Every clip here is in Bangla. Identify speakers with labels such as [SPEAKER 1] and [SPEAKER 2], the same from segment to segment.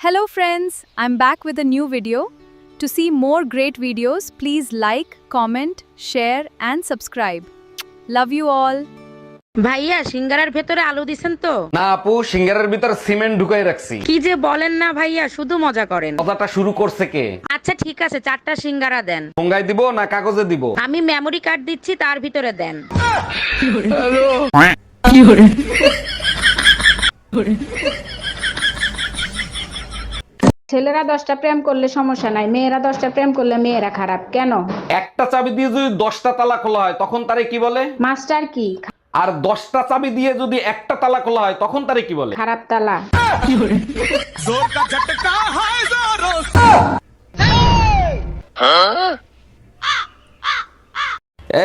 [SPEAKER 1] Hello friends, I'm back with a new video. To see more great videos, please like, comment, share and subscribe. Love you all.
[SPEAKER 2] ভাইয়া সিঙ্গারার ভেতরে আলু দিছেন তো?
[SPEAKER 3] না আপু, সিঙ্গারের ভিতর সিমেন্ট ঢুকাই রাখছি।
[SPEAKER 2] কি যে বলেন না ভাইয়া, শুধু মজা করেন।
[SPEAKER 3] কথাটা শুরু করছে কে?
[SPEAKER 2] আচ্ছা ঠিক আছে, 4টা সিঙ্গারা দেন।
[SPEAKER 3] ঠোঙ্গায় দিব না কাগজে দিব?
[SPEAKER 2] আমি মেমরি কার্ড দিচ্ছি, তার ভিতরে দেন।
[SPEAKER 4] ছেলেরা 10টা প্রেম করলে সমস্যা নাই, মেয়েরা 10টা প্রেম করলে মেয়েরা খারাপ কেন?
[SPEAKER 3] একটা চাবি দিয়ে যদি 10টা তালা খোলা হয় তখন তারে কি বলে?
[SPEAKER 4] মাস্টার কি?
[SPEAKER 3] আর 10টা চাবি দিয়ে যদি একটা তালা খোলা হয় তখন তারে কি বলে?
[SPEAKER 4] খারাপ তালা।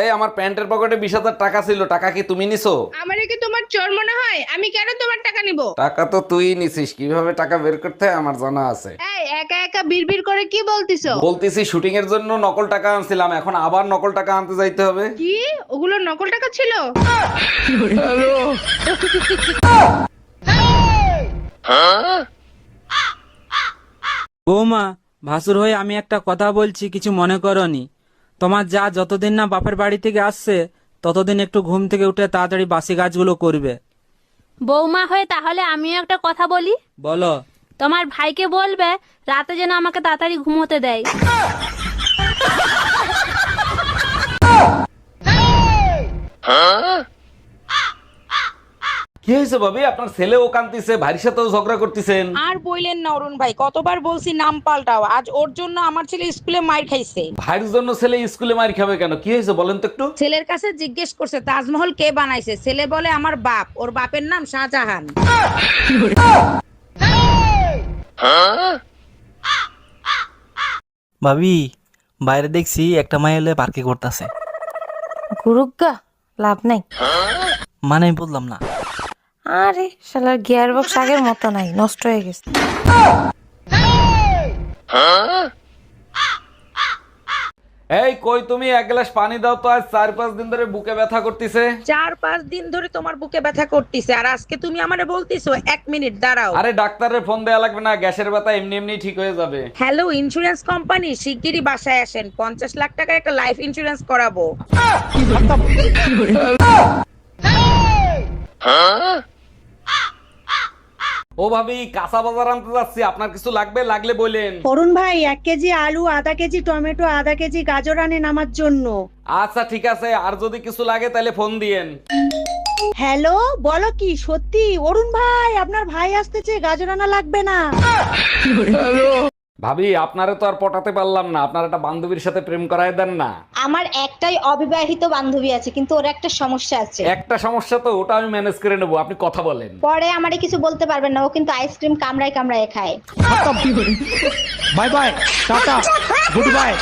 [SPEAKER 3] এই আমার প্যান্টের পকেটে 20,000 টাকা ছিল, টাকা কি তুমি নিছো?
[SPEAKER 5] আমারে কি তোমার চোর মনে হয়? আমি কেন তোমার টাকা নিব?
[SPEAKER 3] টাকা তো তুই নিছিস, কিভাবে টাকা বের করতে হয় আমার জানা আছে।
[SPEAKER 5] এই একা একা বিড়বিড় করে কি বলতিছো?
[SPEAKER 3] বলতেছি শুটিং এর জন্য নকল টাকা আনছিলাম, এখন আবার নকল টাকা আনতে যাইতে হবে।
[SPEAKER 5] কি ওগুলো নকল টাকা ছিল?
[SPEAKER 6] বৌমা, ভাসুর হয়ে আমি একটা কথা বলছি, কিছু মনে করনি। তোমার যা যতদিন না বাপের বাড়ি থেকে আসছে ততদিন একটু ঘুম থেকে উঠে তাড়াতাড়ি বাসি কাজগুলো করবে।
[SPEAKER 7] বৌমা হয়ে তাহলে আমিও একটা কথা বলি।
[SPEAKER 6] বলো।
[SPEAKER 7] তোমার ভাইকে বলবে রাতে যেন আমাকে তাড়াতাড়ি ঘুমোতে দেয়।
[SPEAKER 3] কি হয়েছে ভাবি? আপনার ছেলেও কান্দিছে, ভাইয়ের সাথেও ঝগড়া করতেছেন।
[SPEAKER 2] আর বইলেন না অরুণ ভাই, কতবার বলছি নাম পাল্টাও। আজ ওর জন্য আমার ছেলে স্কুলে মাইর খাইছে।
[SPEAKER 3] ভাইয়ের জন্য ছেলে স্কুলে মার খাবে কেন? কি হয়েছে বলেন তো একটু।
[SPEAKER 2] ছেলের কাছে জিজ্ঞেস করছে তাজমহল কে বানাইছে, ছেলে বলে আমার বাপ, ওর বাপের নাম শাহজাহান।
[SPEAKER 8] ভাবি, বাইরে দেখছি একটা মাই এলে পার্কে করতেছে।
[SPEAKER 9] গুরুগা লাভ নাই।
[SPEAKER 8] মানে আমি বললাম না।
[SPEAKER 9] আরে শালার গিয়ার বক্স আগের মতো নাই, নষ্ট হয়ে গেছে।
[SPEAKER 3] এই কই তুমি, এক গ্লাস পানি দাও তো, আজ 4-5 দিন ধরে বুকে ব্যথা করতেছে।
[SPEAKER 2] 4-5 দিন ধরে তোমার বুকে ব্যথা করতেছে, আর আজকে তুমি আমারে বলতিছো 1 মিনিট দাঁড়াও।
[SPEAKER 3] আরে ডাক্তারের ফোন দেয়া লাগবে না, গ্যাসের ব্যথা এমনি এমনি ঠিক হয়ে যাবে।
[SPEAKER 2] হ্যালো ইন্স্যুরেন্স কোম্পানি, শিগগিরই বাসায় আসেন, 50 লাখ টাকার একটা লাইফ ইন্স্যুরেন্স করাবো।
[SPEAKER 3] ও ভাবি, কাঁচা বাজার আনতে যাচ্ছি, আপনার কিছু লাগবে? লাগলে বলেন।
[SPEAKER 10] অরুণ ভাই 1 কেজি আলু, আধা কেজি টমেটো, আধা কেজি গাজর আনেন আমার জন্য।
[SPEAKER 3] আচ্ছা ঠিক আছে, আর যদি কিছু লাগে তাহলে ফোন দিয়েন।
[SPEAKER 10] হ্যালো, বলো কি সত্যি? অরুণ ভাই আপনার ভাই আসতেছে, গাজর আনা লাগবে না।
[SPEAKER 3] ভাবি, আপনারে তো আর পটাতে পারলাম না, আপনার একটা বান্ধবীর সাথে প্রেম করায় দেন না।
[SPEAKER 9] আমার একটাই অবিবাহিত বান্ধবী আছে, কিন্তু ওর একটা সমস্যা আছে।
[SPEAKER 3] একটা সমস্যা তো, ওটা আমি ম্যানেজ করে নেবো, আপনি কথা বলেন।
[SPEAKER 9] পরে আমারে কিছু বলতে পারবেন না, ও কিন্তু আইসক্রিম কামড়ায় কামড়ায় খায়।
[SPEAKER 8] Bye bye, tata, good bye.